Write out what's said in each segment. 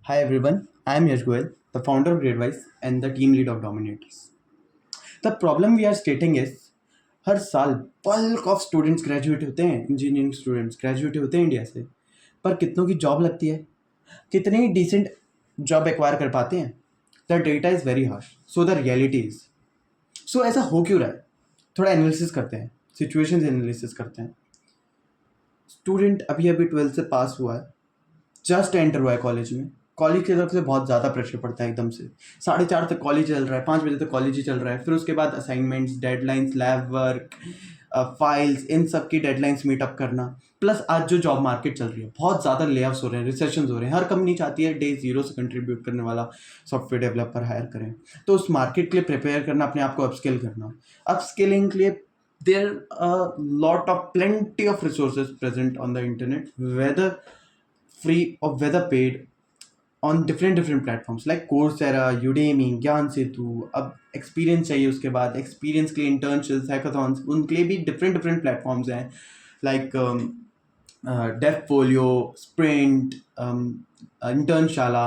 Hi everyone, I am Yash Goel, the founder of GradeWise and the team lead of Dominators. The problem we are stating is हर साल bulk of students graduate होते हैं, engineering students graduate होते हैं India से, पर कितनों की job लगती है, कितने ही डिसेंट जॉब एक्वायर कर पाते हैं. The data is very harsh, so the reality is, सो ऐसा हो क्यों रहा है. थोड़ा एनालिसिस करते हैं, सिचुएशन एनालिसिस करते हैं. स्टूडेंट अभी अभी 12th से पास हुआ है, जस्ट एंटर हुआ है कॉलेज में. कॉलेज की तरफ से बहुत ज़्यादा प्रेशर पड़ता है एकदम से. 4:30 तक कॉलेज चल रहा है, 5 बजे तक कॉलेज ही चल रहा है. फिर उसके बाद assignments, deadlines, lab work, files, इन सब की डेडलाइंस मीटअप करना. प्लस आज जो जॉब मार्केट चल रही है, बहुत ज़्यादा लेऑफ्स हो रहे हैं, रिसेशन हो रहे हैं. हर कंपनी चाहती है डे जीरो से कंट्रीब्यूट करने वाला सॉफ्टवेयर डेवलपर हायर करें. तो उस मार्केट के लिए प्रिपेयर करना, अपने आप को अपस्किल करना. अपस्किलिंग के लिए there are a lot of plenty of resources present on the internet, whether free or whether paid, on different platforms like Coursera, Udemy, ज्ञान सेतु. अब एक्सपीरियंस चाहिए, उसके बाद एक्सपीरियंस के लिए इंटर्नशिप्स, हैकाथॉन्स, उनके लिए भी डिफरेंट प्लेटफॉर्म्स हैं लाइक डेफपोलियो, स्प्रिंट, इंटर्नशाला.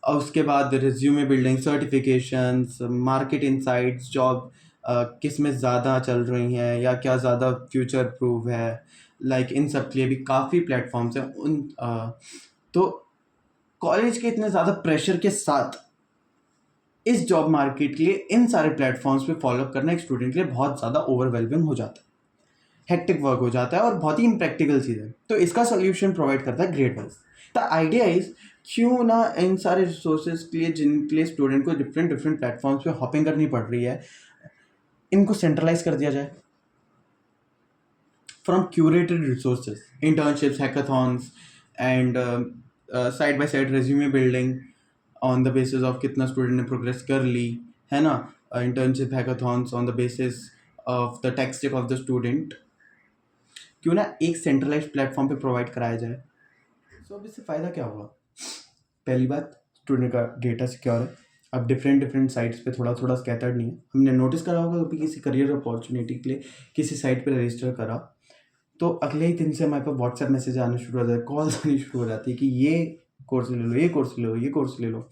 और उसके बाद resume building, certifications, market insights, job किस में ज़्यादा चल रही हैं या क्या ज़्यादा फ्यूचर प्रूफ है, लाइक इन सब के लिए भी काफ़ी प्लेटफॉर्म्स हैं. तो कॉलेज के इतने ज़्यादा प्रेशर के साथ इस जॉब मार्केट के लिए इन सारे प्लेटफॉर्म्स पे फॉलो करना एक स्टूडेंट के लिए बहुत ज़्यादा ओवरवेलमिंग हो जाता है, हेक्टिक वर्क हो जाता है और बहुत ही इम्प्रैक्टिकल चीज़ है. तो इसका सोल्यूशन प्रोवाइड करता है ग्रेडवाइज. द आइडिया इज, क्यों ना इन सारे रिसोर्सेज के लिए जिनके लिए स्टूडेंट को डिफरेंट प्लेटफॉर्म्स पे हॉपिंग करनी पड़ रही है, इनको सेंट्रलाइज कर दिया जाए from curated resources, internships, hackathons and side by side resume building on the basis of कितना स्टूडेंट ने प्रोग्रेस कर ली है ना. Internship, hackathons on the basis of the tech stack of the student, क्यों ना एक सेंट्रलाइज्ड प्लेटफॉर्म पे provide कराया जाए. सो अब इससे फ़ायदा क्या होगा. पहली बात, स्टूडेंट का डेटा सिक्योर है. अब डिफरेंट साइट्स पे थोड़ा थोड़ा स्कैटर्ड नहीं है. हमने नोटिस करा होगा कभी किसी करियर अपॉर्चुनिटी के लिए किसी साइट पे रजिस्टर करा, तो अगले ही दिन से हमारे पास व्हाट्सएप मैसेज आने शुरू हो जाते हैं, कॉल्स आनी शुरू हो जाती है कि ये कोर्स ले लो, ये कोर्स ले लो, ये कोर्स ले लो.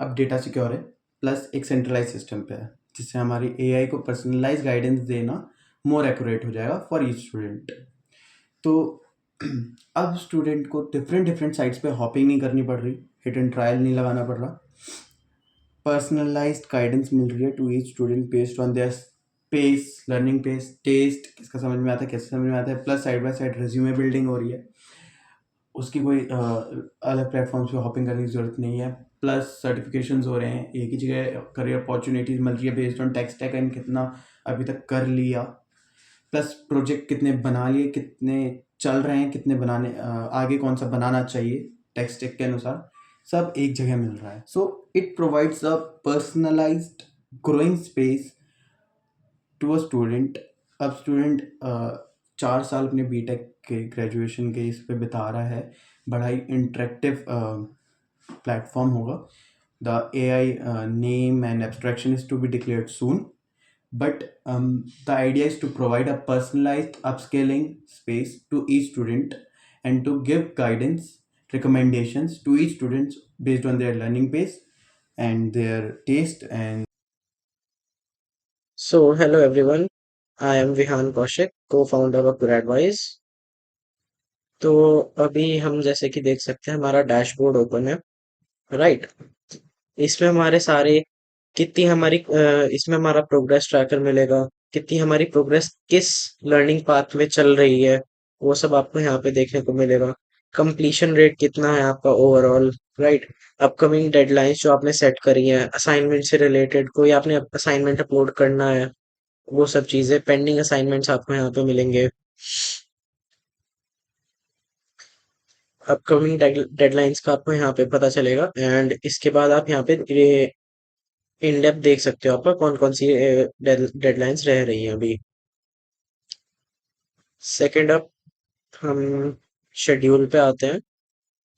अब डेटा सिक्योर है, प्लस एक सेंट्रलाइज सिस्टम पे है, जिससे हमारी एआई को पर्सनलाइज गाइडेंस देना मोर एक्यूरेट हो जाएगा फॉर ईच स्टूडेंट. तो अब स्टूडेंट को डिफरेंट साइट्स पे हॉपिंग नहीं करनी पड़ रही, हिट एंड ट्रायल नहीं लगाना पड़ रहा. पर्सनलाइज्ड गाइडेंस मिल रही है to each student based on their pace, learning pace, test, किसका समझ में आता है, कैसे समझ में आता है. Plus side by side resume building हो रही है, उसकी कोई अलग प्लेटफॉर्म्स पे हॉपिंग करने की ज़रूरत नहीं है. प्लस सर्टिफिकेशंस हो रहे हैं, एक ही जगह करियर अपॉर्चुनिटीज़ मिल रही है based on tech stack and कितना अभी तक कर लिया. प्लस प्रोजेक्ट कितने बना लिए, कितने चल रहे हैं, कितने बनाने, आगे कौन सा बनाना चाहिए टेक स्टैक के अनुसार, सब एक जगह मिल रहा है. So it provides a personalised growing space to a student. अब स्टूडेंट 4 साल अपने बीटेक के ग्रेजुएशन के इस पे बिता रहा है. बड़ा ही इंटरेक्टिव प्लेटफॉर्म होगा. The AI name and abstraction is to be declared soon, but the idea is to provide a personalized upscaling space to each student and to give guidance, recommendations to each student based on their learning pace and their taste. And So, hello everyone. I am Vihan Kaushik, co-founder of GradWise. तो अभी हम जैसे कि देख सकते हैं हमारा dashboard open है, राइट? इसमें हमारे सारे कितनी हमारी इसमें हमारा प्रोग्रेस ट्रैकर मिलेगा, कितनी हमारी प्रोग्रेस किस लर्निंग पाथ में चल रही है, वो सब आपको यहाँ पे देखने को मिलेगा. कंप्लीशन रेट कितना है आपका ओवरऑल, राइट? अपकमिंग डेडलाइंस जो आपने सेट करी है, असाइनमेंट से रिलेटेड कोई आपने असाइनमेंट अपलोड करना है, वो सब चीजें, पेंडिंग असाइनमेंट्स आपको यहाँ पे मिलेंगे. अपकमिंग डेडलाइंस का आपको यहाँ पे पता चलेगा. एंड इसके बाद आप यहाँ पे इन डेप्थ देख सकते हो आपका कौन कौन सी डेडलाइंस रह रही हैं अभी. सेकेंड अप हम शेड्यूल पे आते हैं.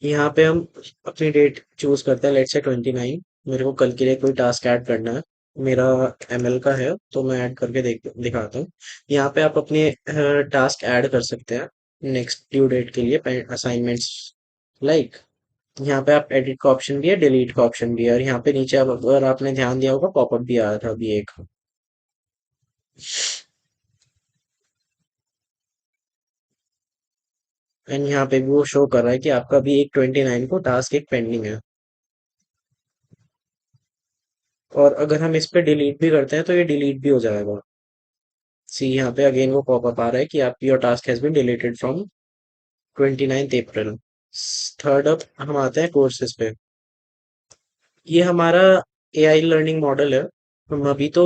यहाँ पे हम अपनी डेट चूज करते हैं, लेट्स से 29. मेरे को कल के लिए कोई टास्क ऐड करना है, मेरा ML का है तो मैं ऐड करके दिखाता हूँ. यहाँ पे आप अपने टास्क ऐड कर सकते हैं नेक्स्ट ड्यू डेट के लिए, असाइनमेंट्स लाइक यहाँ पे आप एडिट का ऑप्शन भी है, डिलीट का ऑप्शन भी है, और यहाँ पे नीचे अब अगर आपने ध्यान दिया होगा पॉपअप भी आया था अभी एक। एंड यहाँ पे भी वो शो कर रहा है कि आपका अभी एक 29 को टास्क एक पेंडिंग है। और अगर हम इस पे डिलीट भी करते हैं तो ये डिलीट भी हो जाएगा। सी यहाँ पे अगेन वो पॉपअप आ रहा है कि आप your task has been deleted from 29 April. Third up हम आते हैं कोर्सेज पे। ये हमारा एआई लर्निंग मॉडल है। हम अभी तो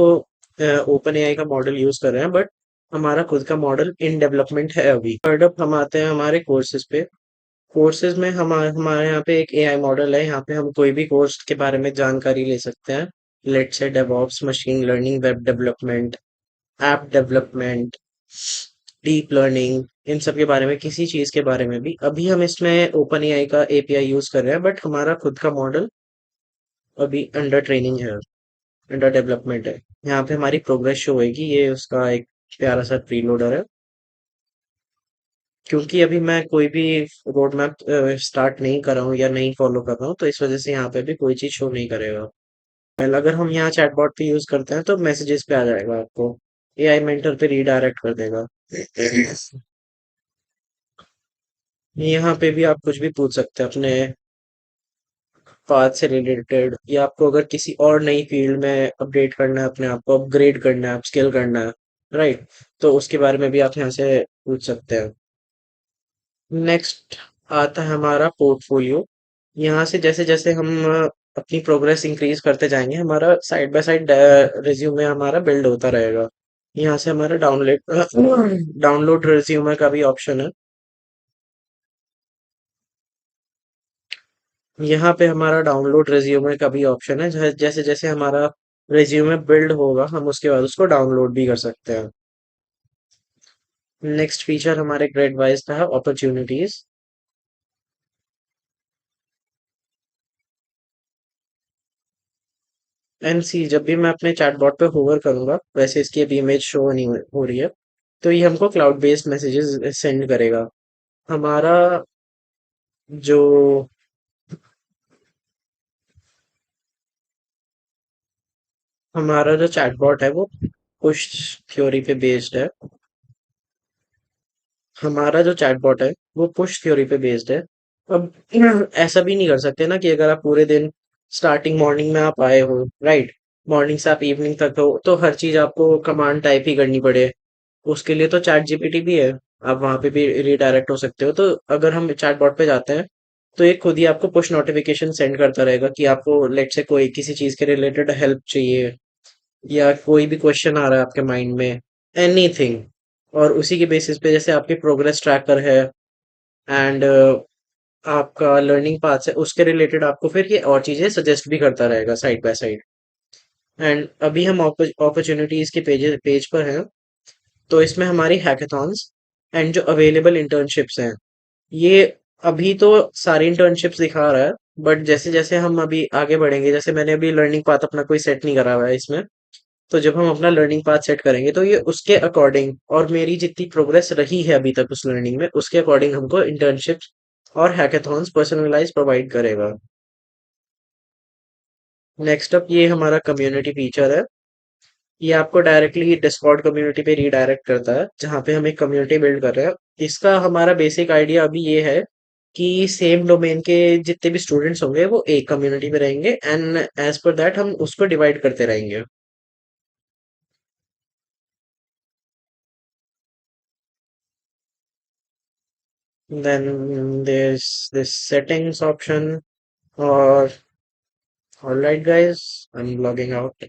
ओपन एआई का मॉडल यूज कर रहे हैं, बट हमारा खुद का मॉडल इन डेवलपमेंट है अभी। थर्ड अप हम आते हैं हमारे कोर्सेज पे। कोर्सेज में हमारे यहाँ पे एक एआई मॉडल है। यहाँ पे हम कोई भी कोर्स के बारे में जानकारी ले सकते हैं। Let's say DevOps, machine learning, web development, app development, deep learning, इन सब के बारे में, किसी चीज के बारे में भी। अभी हम इसमें ओपन एआई का एपीआई यूज कर रहे हैं, बट हमारा खुद का मॉडल अभी अंडर ट्रेनिंग है, अंडर डेवलपमेंट है। यहाँ पे हमारी प्रोग्रेस शो होगी। ये उसका एक प्यारा सा प्रीलोडर है। क्योंकि अभी मैं कोई भी रोड मैप स्टार्ट नहीं कर रहा हूँ या नहीं फॉलो कर रहा हूँ, तो इस वजह से यहाँ पे भी कोई चीज शो नहीं करेगा। पहले अगर हम यहाँ चैटबॉट पे यूज करते हैं तो मैसेजेस पे आ जाएगा आपको, एआई मेंटर पे रीडायरेक्ट कर देगा। यहाँ पे भी आप कुछ भी पूछ सकते हैं अपने पाथ से रिलेटेड, या आपको अगर किसी और नई फील्ड में अपडेट करना है, अपने आप को अपग्रेड करना है, अपस्किल करना है, राइट, तो उसके बारे में भी आप यहाँ से पूछ सकते हैं। नेक्स्ट आता है हमारा पोर्टफोलियो। यहाँ से जैसे जैसे हम अपनी प्रोग्रेस इंक्रीज करते जाएंगे, हमारा साइड बाय साइड रिज्यूमे हमारा बिल्ड होता रहेगा। यहाँ से हमारा डाउनलोड रिज्यूमे का भी ऑप्शन है। यहाँ पे हमारा डाउनलोड रिज्यूमे का भी ऑप्शन है। जैसे जैसे हमारा रिज्यूमे बिल्ड होगा, हम उसके बाद उसको डाउनलोड भी कर सकते हैं। नेक्स्ट फीचर हमारे ग्रेड वाइज का है अपॉर्चुनिटीज। एनसी जब भी मैं अपने चैटबॉट पे होवर करूंगा, वैसे इसकी अभी इमेज शो नहीं हो रही है, तो ये हमको क्लाउड बेस्ड मैसेजेस सेंड करेगा। हमारा जो हमारा जो चैटबॉट है वो पुश थ्योरी पे बेस्ड है। हमारा जो चैटबॉट है वो पुश थ्योरी पे बेस्ड है। अब ऐसा भी नहीं कर सकते ना कि अगर आप पूरे दिन स्टार्टिंग मॉर्निंग में आप आए हो, राइट, मॉर्निंग से आप इवनिंग तक हो, तो हर चीज आपको कमांड टाइप ही करनी पड़े। उसके लिए तो चैट जीपीटी भी है, आप वहां पे भी रिडायरेक्ट हो सकते हो। तो अगर हम चैटबॉट पे जाते हैं तो ये खुद ही आपको पुश नोटिफिकेशन सेंड करता रहेगा कि आपको लेट से कोई किसी चीज के रिलेटेड हेल्प चाहिए, या कोई भी क्वेश्चन आ रहा है आपके माइंड में, एनीथिंग। और उसी के बेसिस पे जैसे आपकी प्रोग्रेस ट्रैकर है एंड आपका लर्निंग पाथ है, उसके रिलेटेड आपको फिर ये और चीजें सजेस्ट भी करता रहेगा साइड बाय साइड। एंड अभी हम अपॉर्चुनिटीज के पेज पर हैं। तो इसमें हमारी हैकाथॉन्स एंड जो अवेलेबल इंटर्नशिप्स हैं, ये अभी तो सारी इंटर्नशिप्स दिखा रहा है, बट जैसे जैसे हम अभी आगे बढ़ेंगे, जैसे मैंने अभी लर्निंग पाथ अपना कोई सेट नहीं करा हुआ है इसमें, तो जब हम अपना लर्निंग पाथ सेट करेंगे तो ये उसके अकॉर्डिंग, और मेरी जितनी प्रोग्रेस रही है अभी तक उस लर्निंग में, उसके अकॉर्डिंग हमको इंटर्नशिप्स और हैकाथॉन्स पर्सनलाइज प्रोवाइड करेगा। नेक्स्ट अप ये हमारा कम्युनिटी फीचर है। ये आपको डायरेक्टली डिस्कॉर्ड कम्युनिटी पे रीडायरेक्ट करता है, जहाँ पे हम एक कम्युनिटी बिल्ड कर रहे हैं। इसका हमारा बेसिक आइडिया अभी ये है कि सेम डोमेन के जितने भी स्टूडेंट्स होंगे वो एक कम्युनिटी में रहेंगे, एंड एज पर दैट हम उसको डिवाइड करते रहेंगे। Then there's this settings option, or alright guys, I'm logging out.